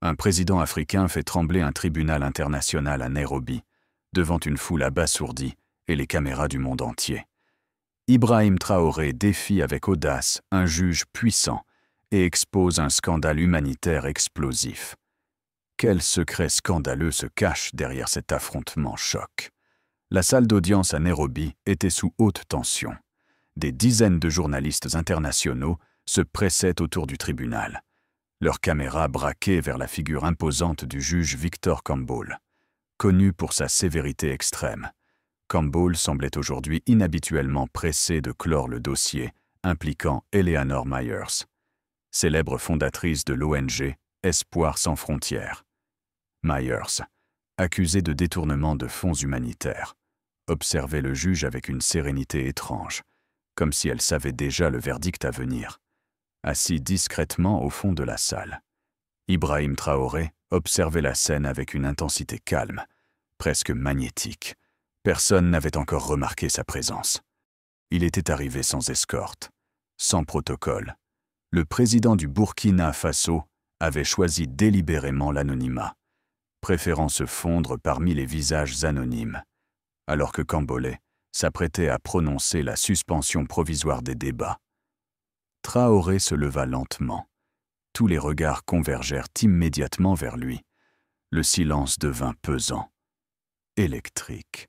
Un président africain fait trembler un tribunal international à Nairobi, devant une foule abasourdie et les caméras du monde entier. Ibrahim Traoré défie avec audace un juge puissant et expose un scandale humanitaire explosif. Quel secret scandaleux se cache derrière cet affrontement choc? La salle d'audience à Nairobi était sous haute tension. Des dizaines de journalistes internationaux se pressaient autour du tribunal, leurs caméras braquées vers la figure imposante du juge Victor Kambole. Connu pour sa sévérité extrême, Kambole semblait aujourd'hui inhabituellement pressé de clore le dossier impliquant Eleanor Myers, célèbre fondatrice de l'ONG Espoir sans frontières. Myers, accusée de détournement de fonds humanitaires, observait le juge avec une sérénité étrange, comme si elle savait déjà le verdict à venir. Assis discrètement au fond de la salle, Ibrahim Traoré observait la scène avec une intensité calme, presque magnétique. Personne n'avait encore remarqué sa présence. Il était arrivé sans escorte, sans protocole. Le président du Burkina Faso avait choisi délibérément l'anonymat, préférant se fondre parmi les visages anonymes, alors que Kambole s'apprêtait à prononcer la suspension provisoire des débats. Traoré se leva lentement. Tous les regards convergèrent immédiatement vers lui. Le silence devint pesant, électrique.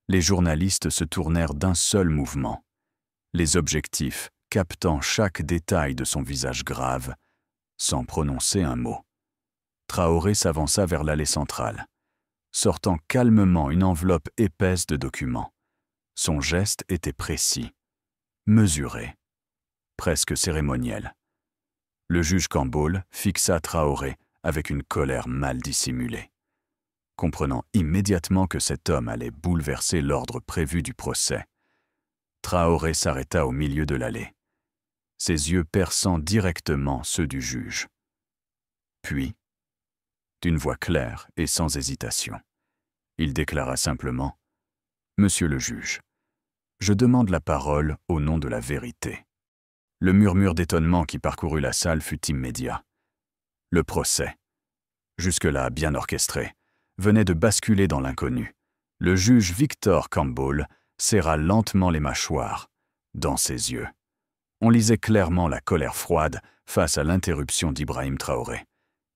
Les journalistes se tournèrent d'un seul mouvement, les objectifs captant chaque détail de son visage grave, sans prononcer un mot. Traoré s'avança vers l'allée centrale, sortant calmement une enveloppe épaisse de documents. Son geste était précis, mesuré, presque cérémoniel. Le juge Kambole fixa Traoré avec une colère mal dissimulée. Comprenant immédiatement que cet homme allait bouleverser l'ordre prévu du procès, Traoré s'arrêta au milieu de l'allée, ses yeux perçant directement ceux du juge. Puis, d'une voix claire et sans hésitation, il déclara simplement « Monsieur le juge, je demande la parole au nom de la vérité. » Le murmure d'étonnement qui parcourut la salle fut immédiat. Le procès, jusque-là bien orchestré, venait de basculer dans l'inconnu. Le juge Victor Kambole serra lentement les mâchoires. Dans ses yeux, on lisait clairement la colère froide face à l'interruption d'Ibrahim Traoré.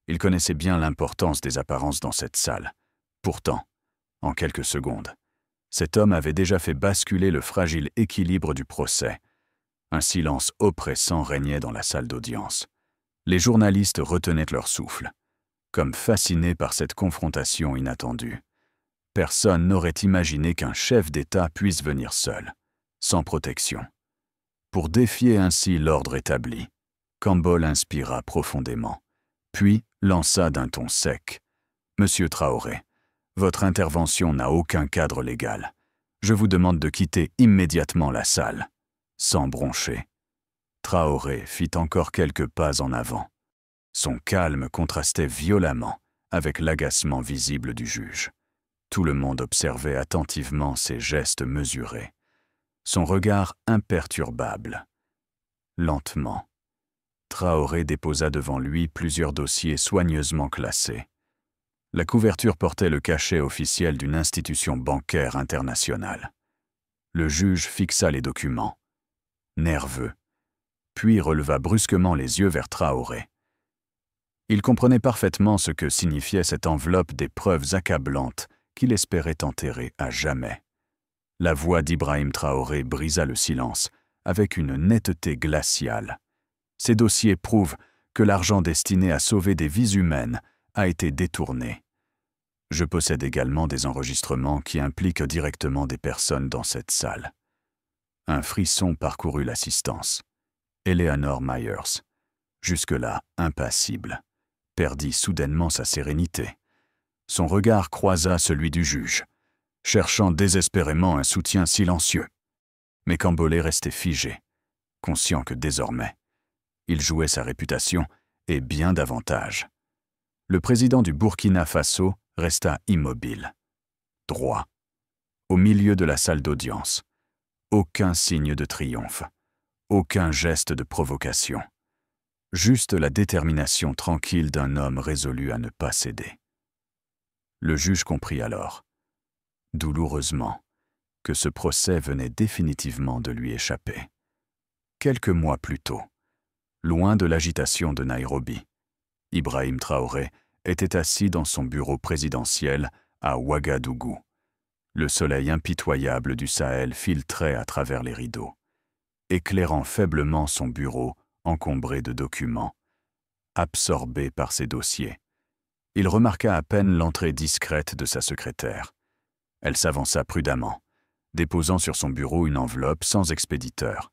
Il connaissait bien l'importance des apparences dans cette salle. Pourtant, en quelques secondes, cet homme avait déjà fait basculer le fragile équilibre du procès. Un silence oppressant régnait dans la salle d'audience. Les journalistes retenaient leur souffle, comme fascinés par cette confrontation inattendue. Personne n'aurait imaginé qu'un chef d'État puisse venir seul, sans protection. Pour défier ainsi l'ordre établi, Kambole inspira profondément, puis lança d'un ton sec « Monsieur Traoré, votre intervention n'a aucun cadre légal. Je vous demande de quitter immédiatement la salle. » Sans broncher, Traoré fit encore quelques pas en avant. Son calme contrastait violemment avec l'agacement visible du juge. Tout le monde observait attentivement ses gestes mesurés, son regard imperturbable. Lentement, Traoré déposa devant lui plusieurs dossiers soigneusement classés. La couverture portait le cachet officiel d'une institution bancaire internationale. Le juge fixa les documents, nerveux, puis releva brusquement les yeux vers Traoré. Il comprenait parfaitement ce que signifiait cette enveloppe des preuves accablantes qu'il espérait enterrer à jamais. La voix d'Ibrahim Traoré brisa le silence avec une netteté glaciale. Ces dossiers prouvent que l'argent destiné à sauver des vies humaines a été détourné. Je possède également des enregistrements qui impliquent directement des personnes dans cette salle. Un frisson parcourut l'assistance. Eleanor Myers, jusque-là impassible, perdit soudainement sa sérénité. Son regard croisa celui du juge, cherchant désespérément un soutien silencieux. Mais Kambole restait figé, conscient que désormais, il jouait sa réputation et bien davantage. Le président du Burkina Faso resta immobile, droit, au milieu de la salle d'audience. Aucun signe de triomphe, aucun geste de provocation. juste la détermination tranquille d'un homme résolu à ne pas céder. Le juge comprit alors, douloureusement, que ce procès venait définitivement de lui échapper. Quelques mois plus tôt, loin de l'agitation de Nairobi, Ibrahim Traoré était assis dans son bureau présidentiel à Ouagadougou. Le soleil impitoyable du Sahel filtrait à travers les rideaux, éclairant faiblement son bureau encombré de documents, absorbé par ses dossiers. Il remarqua à peine l'entrée discrète de sa secrétaire. Elle s'avança prudemment, déposant sur son bureau une enveloppe sans expéditeur,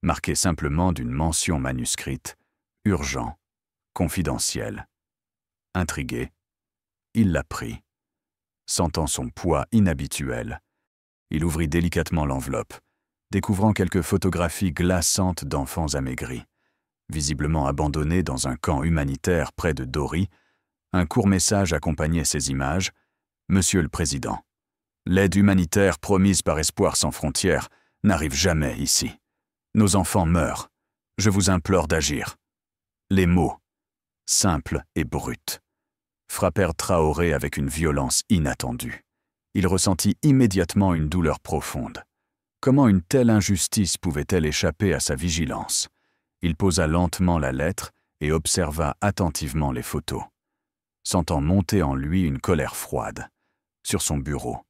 marquée simplement d'une mention manuscrite « Urgent, confidentiel ». Intrigué, il la prit. Sentant son poids inhabituel, il ouvrit délicatement l'enveloppe, découvrant quelques photographies glaçantes d'enfants amaigris. Visiblement abandonnés dans un camp humanitaire près de Dori, un court message accompagnait ces images. « Monsieur le Président, l'aide humanitaire promise par Espoir sans frontières n'arrive jamais ici. Nos enfants meurent. Je vous implore d'agir. » Les mots, simples et bruts, frappèrent Traoré avec une violence inattendue. Il ressentit immédiatement une douleur profonde. Comment une telle injustice pouvait-elle échapper à sa vigilance? Il posa lentement la lettre et observa attentivement les photos, sentant monter en lui une colère froide. Sur son bureau,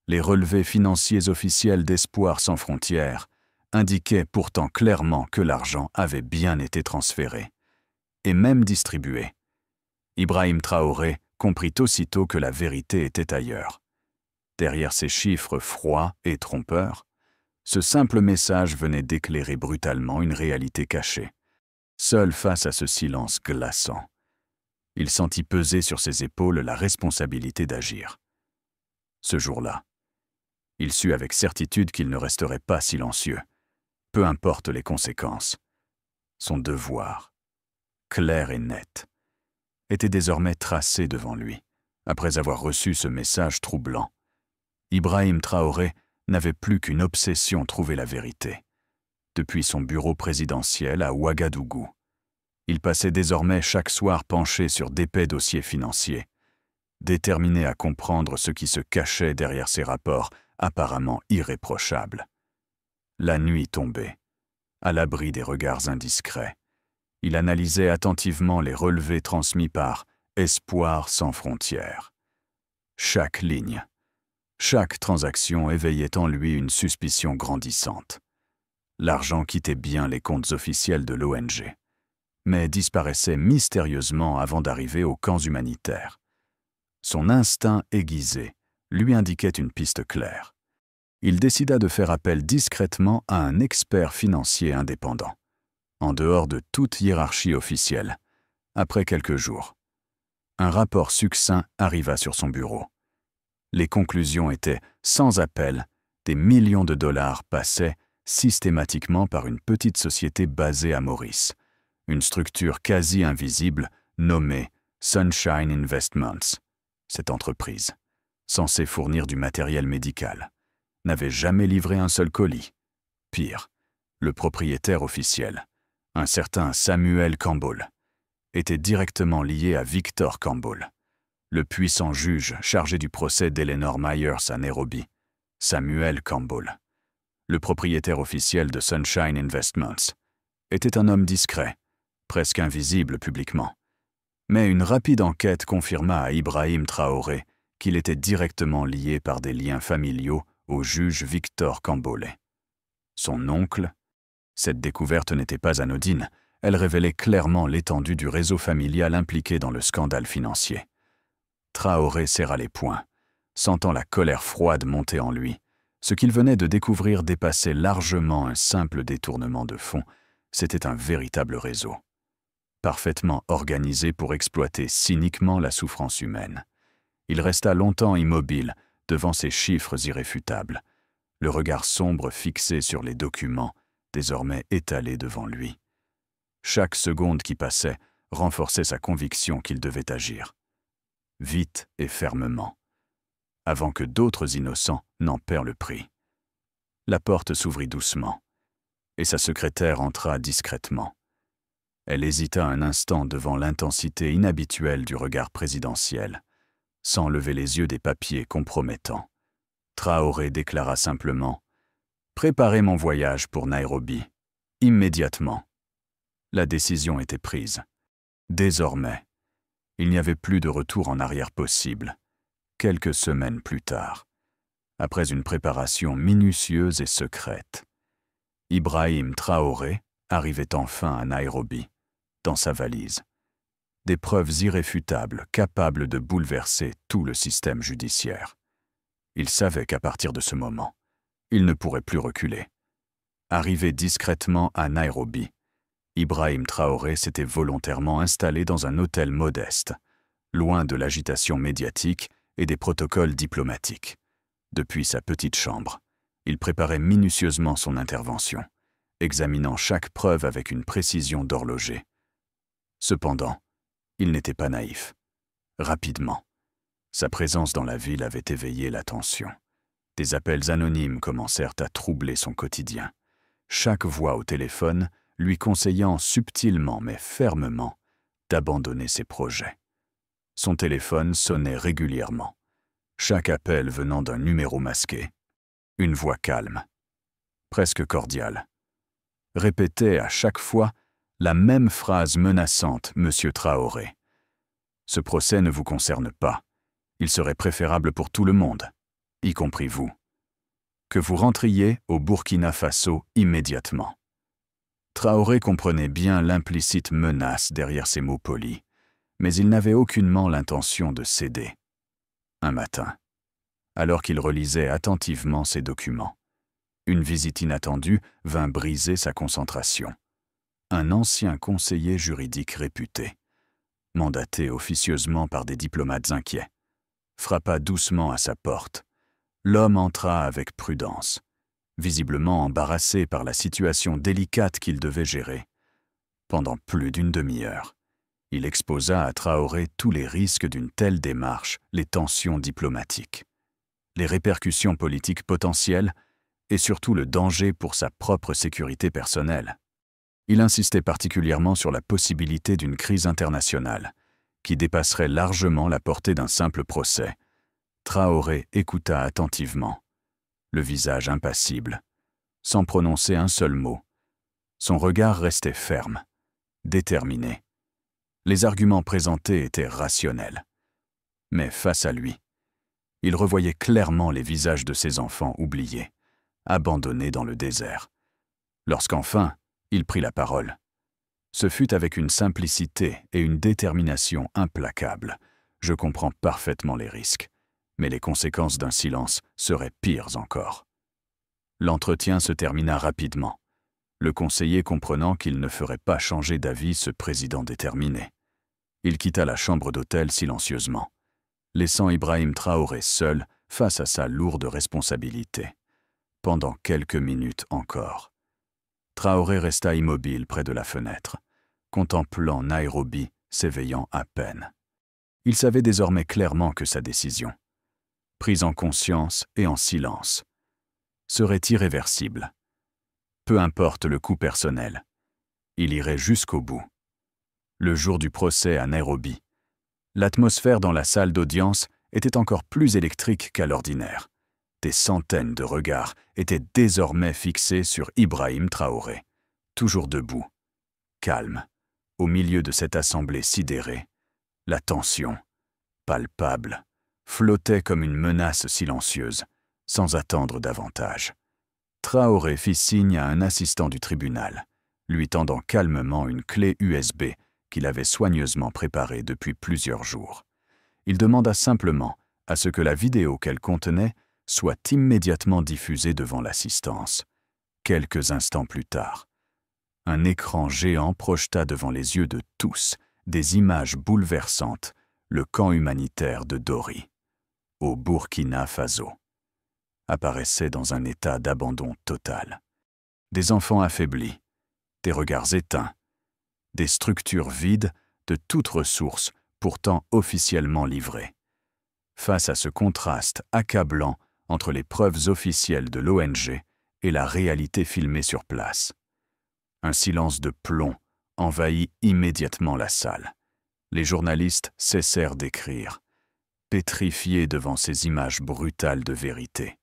les relevés financiers officiels d'Espoir sans frontières indiquaient pourtant clairement que l'argent avait bien été transféré, et même distribué. Ibrahim Traoré comprit aussitôt que la vérité était ailleurs. Derrière ces chiffres froids et trompeurs, ce simple message venait d'éclairer brutalement une réalité cachée. Seul face à ce silence glaçant, il sentit peser sur ses épaules la responsabilité d'agir. Ce jour-là, il sut avec certitude qu'il ne resterait pas silencieux, peu importe les conséquences. Son devoir, clair et net, était désormais tracé devant lui, après avoir reçu ce message troublant. Ibrahim Traoré n'avait plus qu'une obsession: trouver la vérité. Depuis son bureau présidentiel à Ouagadougou, il passait désormais chaque soir penché sur d'épais dossiers financiers, déterminé à comprendre ce qui se cachait derrière ces rapports apparemment irréprochables. La nuit tombait, à l'abri des regards indiscrets. Il analysait attentivement les relevés transmis par Espoir sans frontières. Chaque ligne, chaque transaction éveillait en lui une suspicion grandissante. L'argent quittait bien les comptes officiels de l'ONG, mais disparaissait mystérieusement avant d'arriver aux camps humanitaires. Son instinct aiguisé lui indiquait une piste claire. Il décida de faire appel discrètement à un expert financier indépendant, en dehors de toute hiérarchie officielle. Après quelques jours, un rapport succinct arriva sur son bureau. Les conclusions étaient sans appel: des millions de dollars passaient systématiquement par une petite société basée à Maurice, une structure quasi invisible nommée Sunshine Investments. Cette entreprise, censée fournir du matériel médical, n'avait jamais livré un seul colis. Pire, le propriétaire officiel, un certain Samuel Campbell, était directement lié à Victor Campbell, le puissant juge chargé du procès d'Eleanor Myers à Nairobi. Samuel Campbell, le propriétaire officiel de Sunshine Investments, était un homme discret, presque invisible publiquement. Mais une rapide enquête confirma à Ibrahim Traoré qu'il était directement lié par des liens familiaux au juge Victor Campbell. Son oncle? Cette découverte n'était pas anodine, elle révélait clairement l'étendue du réseau familial impliqué dans le scandale financier. Traoré serra les poings, sentant la colère froide monter en lui. Ce qu'il venait de découvrir dépassait largement un simple détournement de fonds. C'était un véritable réseau, parfaitement organisé pour exploiter cyniquement la souffrance humaine. Il resta longtemps immobile devant ces chiffres irréfutables, le regard sombre fixé sur les documents désormais étalés devant lui. Chaque seconde qui passait renforçait sa conviction qu'il devait agir, vite et fermement, avant que d'autres innocents n'en paient le prix. La porte s'ouvrit doucement, et sa secrétaire entra discrètement. Elle hésita un instant devant l'intensité inhabituelle du regard présidentiel, sans lever les yeux des papiers compromettants. Traoré déclara simplement « Préparez mon voyage pour Nairobi, immédiatement ». La décision était prise. Désormais, il n'y avait plus de retour en arrière possible. Quelques semaines plus tard, après une préparation minutieuse et secrète, Ibrahim Traoré arrivait enfin à Nairobi, dans sa valise. Des preuves irréfutables capables de bouleverser tout le système judiciaire. Il savait qu'à partir de ce moment, il ne pourrait plus reculer. Arrivé discrètement à Nairobi, Ibrahim Traoré s'était volontairement installé dans un hôtel modeste, loin de l'agitation médiatique et des protocoles diplomatiques. Depuis sa petite chambre, il préparait minutieusement son intervention, examinant chaque preuve avec une précision d'horloger. Cependant, il n'était pas naïf. Rapidement, sa présence dans la ville avait éveillé l'attention. Des appels anonymes commencèrent à troubler son quotidien. Chaque voix au téléphone lui conseillant subtilement mais fermement d'abandonner ses projets. Son téléphone sonnait régulièrement, chaque appel venant d'un numéro masqué. Une voix calme, presque cordiale, répétait à chaque fois la même phrase menaçante, « Monsieur Traoré. Ce procès ne vous concerne pas. Il serait préférable pour tout le monde, y compris vous, que vous rentriez au Burkina Faso immédiatement. » Traoré comprenait bien l'implicite menace derrière ces mots polis, mais il n'avait aucunement l'intention de céder. Un matin, alors qu'il relisait attentivement ses documents, une visite inattendue vint briser sa concentration. Un ancien conseiller juridique réputé, mandaté officieusement par des diplomates inquiets, frappa doucement à sa porte. L'homme entra avec prudence, visiblement embarrassé par la situation délicate qu'il devait gérer. Pendant plus d'une demi-heure, il exposa à Traoré tous les risques d'une telle démarche, les tensions diplomatiques, les répercussions politiques potentielles et surtout le danger pour sa propre sécurité personnelle. Il insistait particulièrement sur la possibilité d'une crise internationale, qui dépasserait largement la portée d'un simple procès. Traoré écouta attentivement, le visage impassible, sans prononcer un seul mot. Son regard restait ferme, déterminé. Les arguments présentés étaient rationnels. Mais face à lui, il revoyait clairement les visages de ses enfants oubliés, abandonnés dans le désert. Lorsqu'enfin, il prit la parole. Ce fut avec une simplicité et une détermination implacables. Je comprends parfaitement les risques, mais les conséquences d'un silence seraient pires encore. L'entretien se termina rapidement, le conseiller comprenant qu'il ne ferait pas changer d'avis ce président déterminé. Il quitta la chambre d'hôtel silencieusement, laissant Ibrahim Traoré seul face à sa lourde responsabilité. Pendant quelques minutes encore, Traoré resta immobile près de la fenêtre, contemplant Nairobi s'éveillant à peine. Il savait désormais clairement que sa décision, prise en conscience et en silence, serait irréversible. Peu importe le coût personnel, il irait jusqu'au bout. Le jour du procès à Nairobi, l'atmosphère dans la salle d'audience était encore plus électrique qu'à l'ordinaire. Des centaines de regards étaient désormais fixés sur Ibrahim Traoré, toujours debout, calme, au milieu de cette assemblée sidérée. La tension, palpable, flottait comme une menace silencieuse, sans attendre davantage. Traoré fit signe à un assistant du tribunal, lui tendant calmement une clé USB qu'il avait soigneusement préparée depuis plusieurs jours. Il demanda simplement à ce que la vidéo qu'elle contenait soit immédiatement diffusée devant l'assistance. Quelques instants plus tard, un écran géant projeta devant les yeux de tous des images bouleversantes, le camp humanitaire de Dori, au Burkina Faso, apparaissait dans un état d'abandon total. Des enfants affaiblis, des regards éteints, des structures vides de toute ressource pourtant officiellement livrées. Face à ce contraste accablant entre les preuves officielles de l'ONG et la réalité filmée sur place, un silence de plomb envahit immédiatement la salle. Les journalistes cessèrent d'écrire, pétrifiés devant ces images brutales de vérité.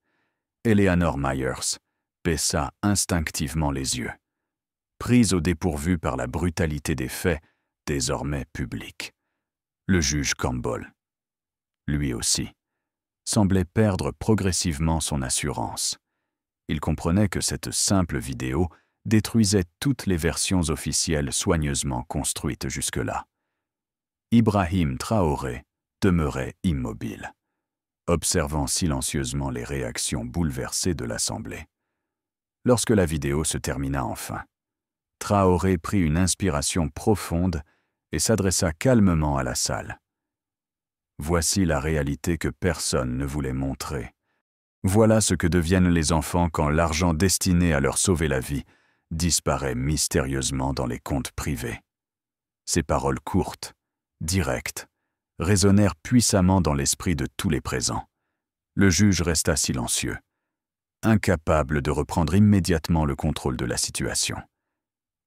Eleanor Myers baissa instinctivement les yeux, prise au dépourvu par la brutalité des faits, désormais publics. Le juge Campbell, lui aussi, semblait perdre progressivement son assurance. Il comprenait que cette simple vidéo détruisait toutes les versions officielles soigneusement construites jusque-là. Ibrahim Traoré demeurait immobile, observant silencieusement les réactions bouleversées de l'Assemblée. Lorsque la vidéo se termina enfin, Traoré prit une inspiration profonde et s'adressa calmement à la salle. Voici la réalité que personne ne voulait montrer. Voilà ce que deviennent les enfants quand l'argent destiné à leur sauver la vie disparaît mystérieusement dans les comptes privés. Ces paroles courtes, directes, résonnèrent puissamment dans l'esprit de tous les présents. Le juge resta silencieux, incapable de reprendre immédiatement le contrôle de la situation.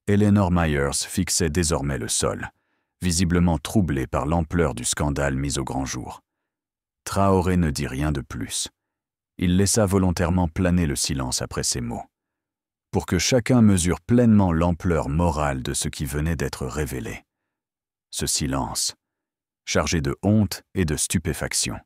Eleanor Myers fixait désormais le sol, visiblement troublée par l'ampleur du scandale mis au grand jour. Traoré ne dit rien de plus. Il laissa volontairement planer le silence après ces mots, pour que chacun mesure pleinement l'ampleur morale de ce qui venait d'être révélé. Ce silence, chargé de honte et de stupéfaction,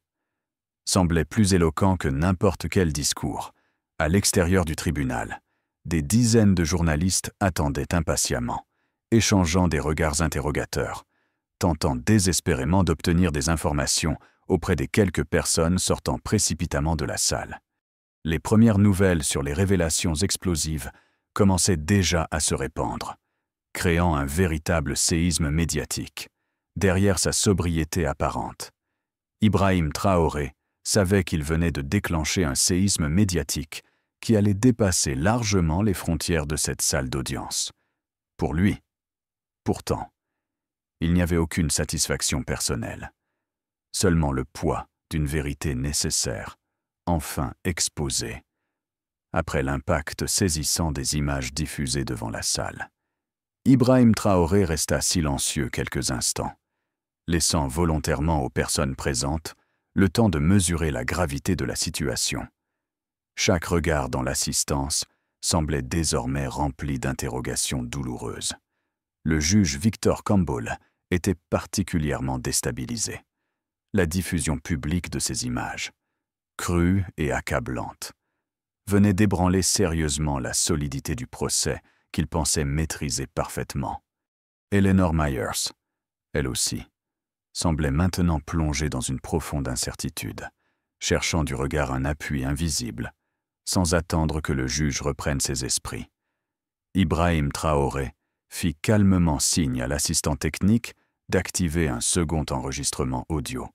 semblait plus éloquent que n'importe quel discours. À l'extérieur du tribunal, des dizaines de journalistes attendaient impatiemment, échangeant des regards interrogateurs, tentant désespérément d'obtenir des informations auprès des quelques personnes sortant précipitamment de la salle. Les premières nouvelles sur les révélations explosives commençaient déjà à se répandre, créant un véritable séisme médiatique. Derrière sa sobriété apparente, Ibrahim Traoré savait qu'il venait de déclencher un séisme médiatique qui allait dépasser largement les frontières de cette salle d'audience. Pour lui, pourtant, il n'y avait aucune satisfaction personnelle, seulement le poids d'une vérité nécessaire, enfin exposée, après l'impact saisissant des images diffusées devant la salle. Ibrahim Traoré resta silencieux quelques instants, laissant volontairement aux personnes présentes le temps de mesurer la gravité de la situation. Chaque regard dans l'assistance semblait désormais rempli d'interrogations douloureuses. Le juge Victor Campbell était particulièrement déstabilisé. La diffusion publique de ces images, crue et accablante, venait d'ébranler sérieusement la solidité du procès qu'il pensait maîtriser parfaitement. Eleanor Myers, elle aussi, semblait maintenant plongée dans une profonde incertitude, cherchant du regard un appui invisible, sans attendre que le juge reprenne ses esprits. Ibrahim Traoré fit calmement signe à l'assistant technique d'activer un second enregistrement audio.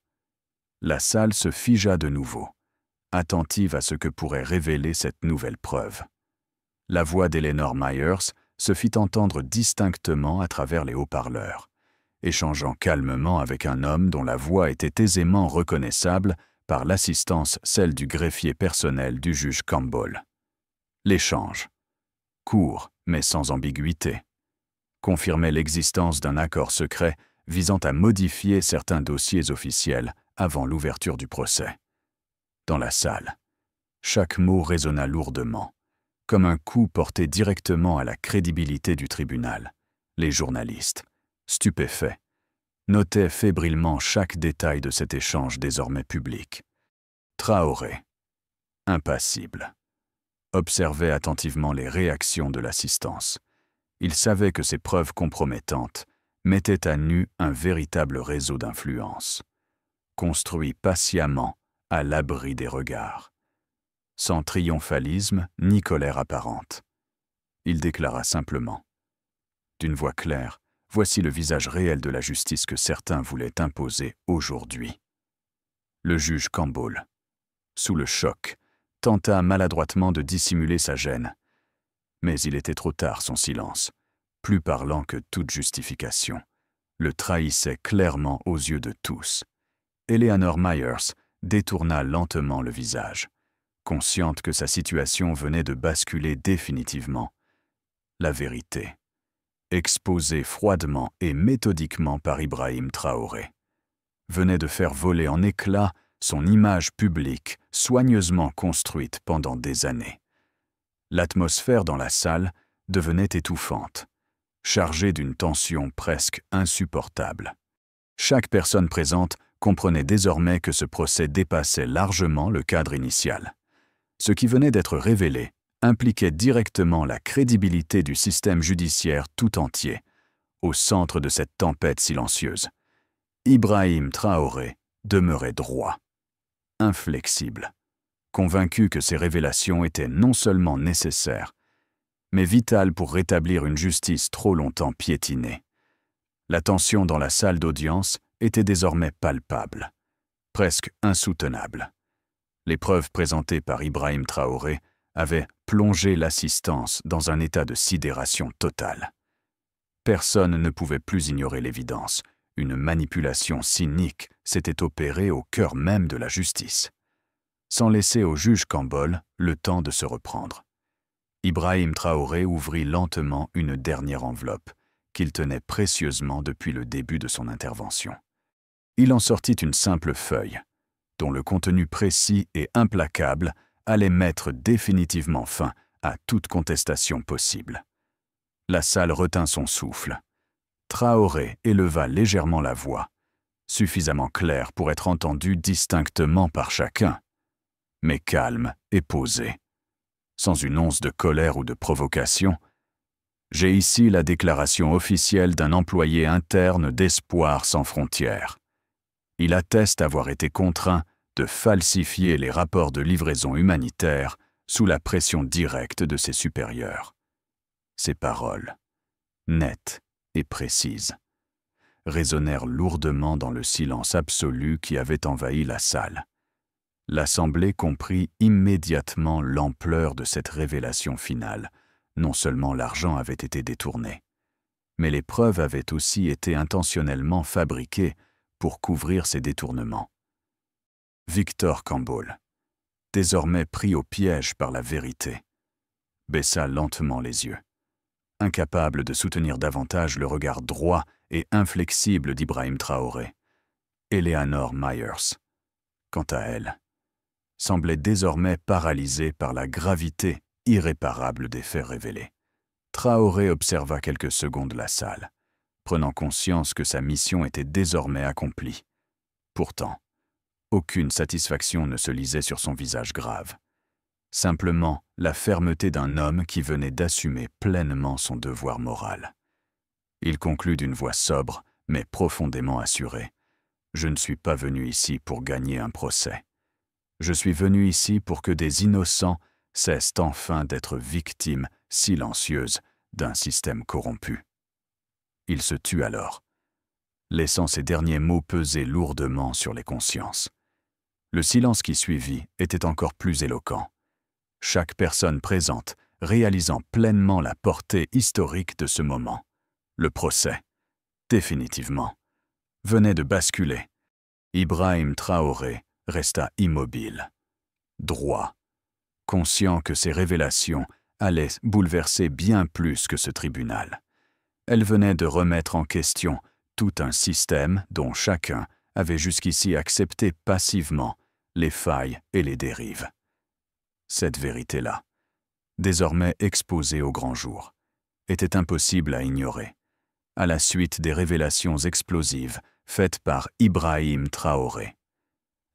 La salle se figea de nouveau, attentive à ce que pourrait révéler cette nouvelle preuve. La voix d'Eleanor Myers se fit entendre distinctement à travers les haut-parleurs, échangeant calmement avec un homme dont la voix était aisément reconnaissable par l'assistance, celle du greffier personnel du juge Campbell. L'échange, court mais sans ambiguïté, confirmait l'existence d'un accord secret visant à modifier certains dossiers officiels avant l'ouverture du procès. Dans la salle, chaque mot résonna lourdement, comme un coup porté directement à la crédibilité du tribunal. Les journalistes, stupéfaits, notaient fébrilement chaque détail de cet échange désormais public. Traoré, impassible, observait attentivement les réactions de l'assistance. Il savait que ces preuves compromettantes mettaient à nu un véritable réseau d'influence, construit patiemment à l'abri des regards, sans triomphalisme ni colère apparente. Il déclara simplement, d'une voix claire, « Voici le visage réel de la justice que certains voulaient imposer aujourd'hui. » Le juge Campbell, sous le choc, tenta maladroitement de dissimuler sa gêne. Mais il était trop tard, son silence, plus parlant que toute justification, le trahissait clairement aux yeux de tous. Eleanor Myers détourna lentement le visage, consciente que sa situation venait de basculer définitivement. La vérité, exposé froidement et méthodiquement par Ibrahim Traoré, venait de faire voler en éclats son image publique soigneusement construite pendant des années. L'atmosphère dans la salle devenait étouffante, chargée d'une tension presque insupportable. Chaque personne présente comprenait désormais que ce procès dépassait largement le cadre initial. Ce qui venait d'être révélé impliquait directement la crédibilité du système judiciaire tout entier, au centre de cette tempête silencieuse. Ibrahim Traoré demeurait droit, inflexible, convaincu que ces révélations étaient non seulement nécessaires, mais vitales pour rétablir une justice trop longtemps piétinée. La tension dans la salle d'audience était désormais palpable, presque insoutenable. Les preuves présentées par Ibrahim Traoré avaient plongé l'assistance dans un état de sidération totale. Personne ne pouvait plus ignorer l'évidence. Une manipulation cynique s'était opérée au cœur même de la justice, sans laisser au juge Cambol le temps de se reprendre. Ibrahim Traoré ouvrit lentement une dernière enveloppe qu'il tenait précieusement depuis le début de son intervention. Il en sortit une simple feuille, dont le contenu précis et implacable allait mettre définitivement fin à toute contestation possible. La salle retint son souffle. Traoré éleva légèrement la voix, suffisamment claire pour être entendue distinctement par chacun, mais calme et posée, sans une once de colère ou de provocation. J'ai ici la déclaration officielle d'un employé interne d'Espoir sans frontières. Il atteste avoir été contraint de falsifier les rapports de livraison humanitaire sous la pression directe de ses supérieurs. Ces paroles, nettes et précises, résonnèrent lourdement dans le silence absolu qui avait envahi la salle. L'Assemblée comprit immédiatement l'ampleur de cette révélation finale. Non seulement l'argent avait été détourné, mais les preuves avaient aussi été intentionnellement fabriquées pour couvrir ces détournements. Victor Cambol, désormais pris au piège par la vérité, baissa lentement les yeux, incapable de soutenir davantage le regard droit et inflexible d'Ibrahim Traoré. Eleanor Myers, quant à elle, semblait désormais paralysée par la gravité irréparable des faits révélés. Traoré observa quelques secondes la salle, prenant conscience que sa mission était désormais accomplie. Pourtant, aucune satisfaction ne se lisait sur son visage grave. Simplement la fermeté d'un homme qui venait d'assumer pleinement son devoir moral. Il conclut d'une voix sobre, mais profondément assurée. « Je ne suis pas venu ici pour gagner un procès. Je suis venu ici pour que des innocents cessent enfin d'être victimes silencieuses d'un système corrompu. » Il se tut alors, laissant ces derniers mots peser lourdement sur les consciences. Le silence qui suivit était encore plus éloquent. Chaque personne présente réalisant pleinement la portée historique de ce moment. Le procès, définitivement, venait de basculer. Ibrahim Traoré resta immobile, droit, conscient que ces révélations allaient bouleverser bien plus que ce tribunal. Elles venaient de remettre en question tout un système dont chacun avait jusqu'ici accepté passivement les failles et les dérives. Cette vérité-là, désormais exposée au grand jour, était impossible à ignorer, à la suite des révélations explosives faites par Ibrahim Traoré.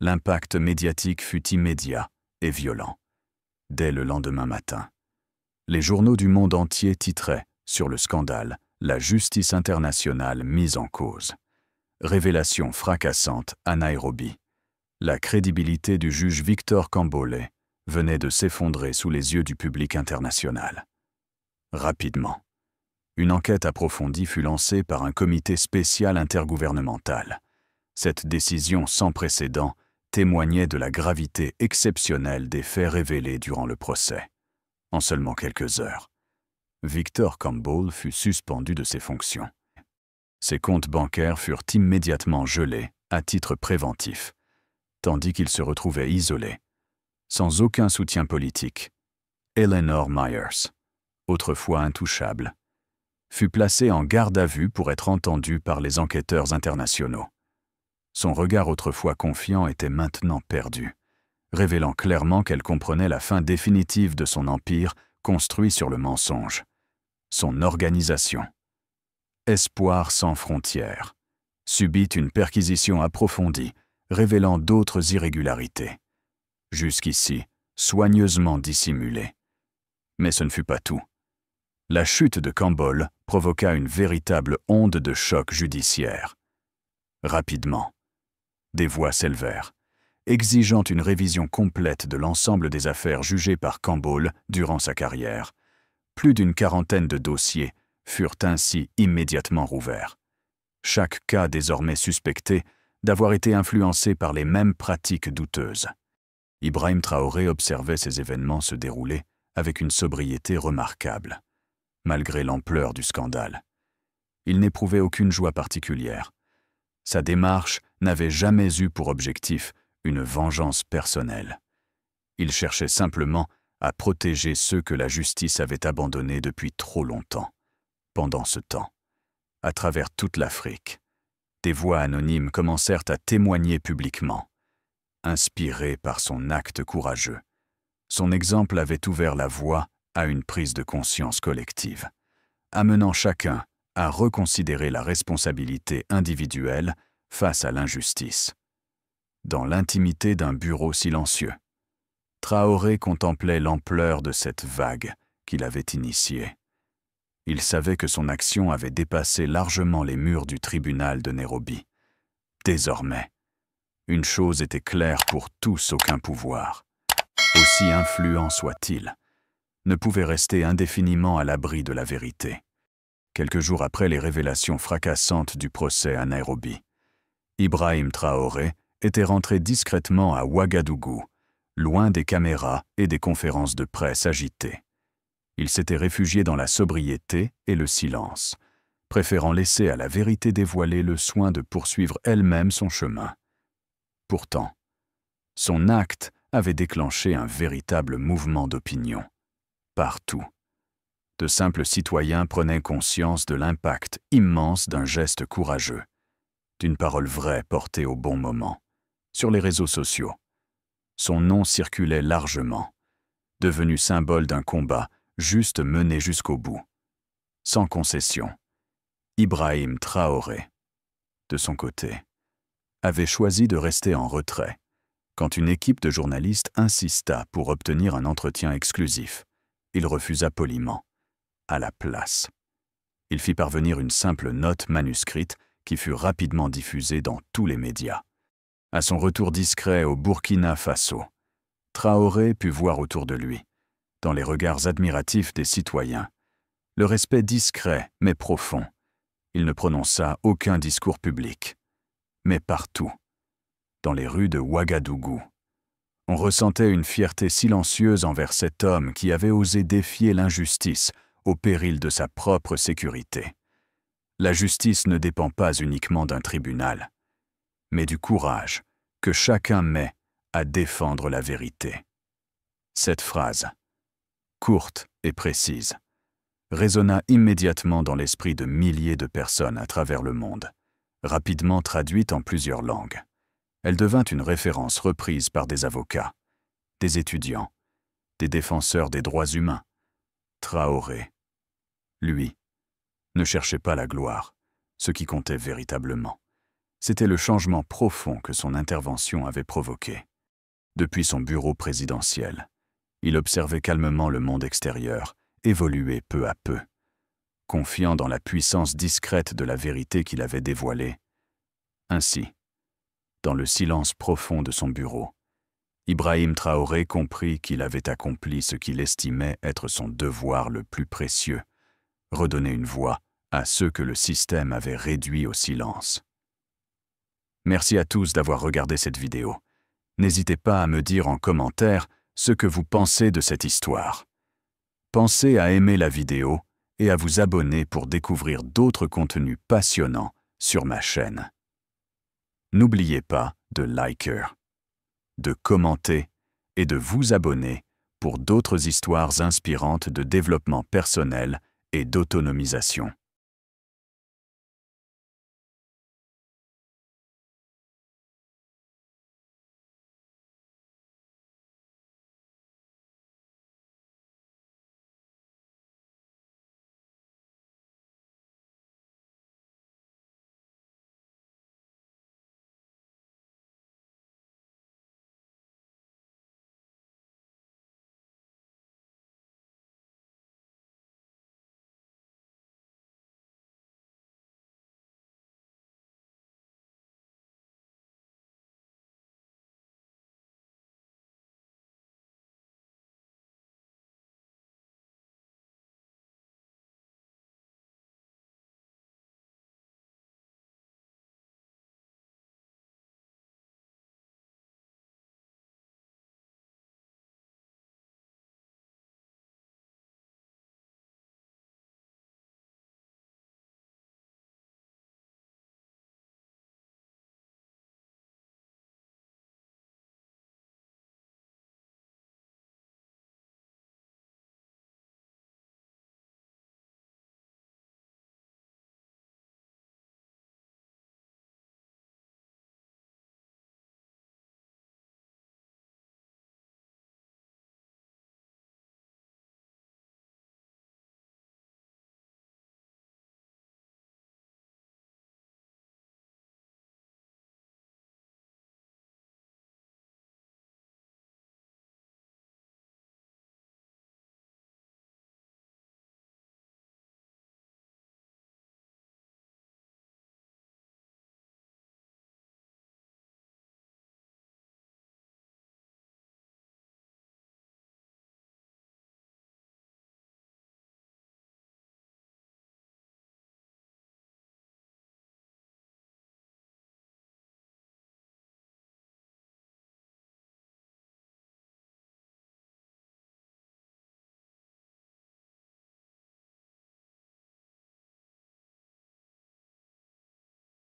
L'impact médiatique fut immédiat et violent. Dès le lendemain matin, les journaux du monde entier titraient sur le scandale « La justice internationale mise en cause ». Révélation fracassante à Nairobi. La crédibilité du juge Victor Cambole venait de s'effondrer sous les yeux du public international. Rapidement, une enquête approfondie fut lancée par un comité spécial intergouvernemental. Cette décision sans précédent témoignait de la gravité exceptionnelle des faits révélés durant le procès. En seulement quelques heures, Victor Cambole fut suspendu de ses fonctions. Ses comptes bancaires furent immédiatement gelés à titre préventif, tandis qu'il se retrouvait isolé, sans aucun soutien politique. Eleanor Myers, autrefois intouchable, fut placé en garde à vue pour être entendu par les enquêteurs internationaux. Son regard autrefois confiant était maintenant perdu, révélant clairement qu'elle comprenait la fin définitive de son empire construit sur le mensonge. Son organisation, Espoir sans frontières, subit une perquisition approfondie, révélant d'autres irrégularités. Jusqu'ici, soigneusement dissimulées. Mais ce ne fut pas tout. La chute de Campbell provoqua une véritable onde de choc judiciaire. Rapidement, des voix s'élevèrent, exigeant une révision complète de l'ensemble des affaires jugées par Campbell durant sa carrière. Plus d'une quarantaine de dossiers furent ainsi immédiatement rouverts. Chaque cas désormais suspecté d'avoir été influencé par les mêmes pratiques douteuses. Ibrahim Traoré observait ces événements se dérouler avec une sobriété remarquable, malgré l'ampleur du scandale. Il n'éprouvait aucune joie particulière. Sa démarche n'avait jamais eu pour objectif une vengeance personnelle. Il cherchait simplement à protéger ceux que la justice avait abandonnés depuis trop longtemps. Pendant ce temps, à travers toute l'Afrique, des voix anonymes commencèrent à témoigner publiquement. Inspiré par son acte courageux, son exemple avait ouvert la voie à une prise de conscience collective, amenant chacun à reconsidérer la responsabilité individuelle face à l'injustice. Dans l'intimité d'un bureau silencieux, Traoré contemplait l'ampleur de cette vague qu'il avait initiée. Il savait que son action avait dépassé largement les murs du tribunal de Nairobi. Désormais, une chose était claire pour tous: aucun pouvoir, aussi influent soit-il, ne pouvait rester indéfiniment à l'abri de la vérité. Quelques jours après les révélations fracassantes du procès à Nairobi, Ibrahim Traoré était rentré discrètement à Ouagadougou, loin des caméras et des conférences de presse agitées. Il s'était réfugié dans la sobriété et le silence, préférant laisser à la vérité dévoilée le soin de poursuivre elle-même son chemin. Pourtant, son acte avait déclenché un véritable mouvement d'opinion. Partout, de simples citoyens prenaient conscience de l'impact immense d'un geste courageux, d'une parole vraie portée au bon moment. Sur les réseaux sociaux, son nom circulait largement, devenu symbole d'un combat juste mené jusqu'au bout. Sans concession, Ibrahim Traoré, de son côté, avait choisi de rester en retrait quand une équipe de journalistes insista pour obtenir un entretien exclusif. Il refusa poliment. À la place, il fit parvenir une simple note manuscrite qui fut rapidement diffusée dans tous les médias. À son retour discret au Burkina Faso, Traoré put voir autour de lui, dans les regards admiratifs des citoyens, le respect discret mais profond. Il ne prononça aucun discours public. Mais partout, dans les rues de Ouagadougou, on ressentait une fierté silencieuse envers cet homme qui avait osé défier l'injustice au péril de sa propre sécurité. La justice ne dépend pas uniquement d'un tribunal, mais du courage que chacun met à défendre la vérité. Cette phrase, courte et précise, résonna immédiatement dans l'esprit de milliers de personnes à travers le monde. Rapidement traduite en plusieurs langues, elle devint une référence reprise par des avocats, des étudiants, des défenseurs des droits humains. Traoré, lui, ne cherchait pas la gloire, ce qui comptait véritablement. C'était le changement profond que son intervention avait provoqué. Depuis son bureau présidentiel, il observait calmement le monde extérieur évoluer peu à peu. Confiant dans la puissance discrète de la vérité qu'il avait dévoilée. Ainsi, dans le silence profond de son bureau, Ibrahim Traoré comprit qu'il avait accompli ce qu'il estimait être son devoir le plus précieux, redonner une voix à ceux que le système avait réduits au silence. Merci à tous d'avoir regardé cette vidéo. N'hésitez pas à me dire en commentaire ce que vous pensez de cette histoire. Pensez à aimer la vidéo et à vous abonner pour découvrir d'autres contenus passionnants sur ma chaîne. N'oubliez pas de liker, de commenter et de vous abonner pour d'autres histoires inspirantes de développement personnel et d'autonomisation.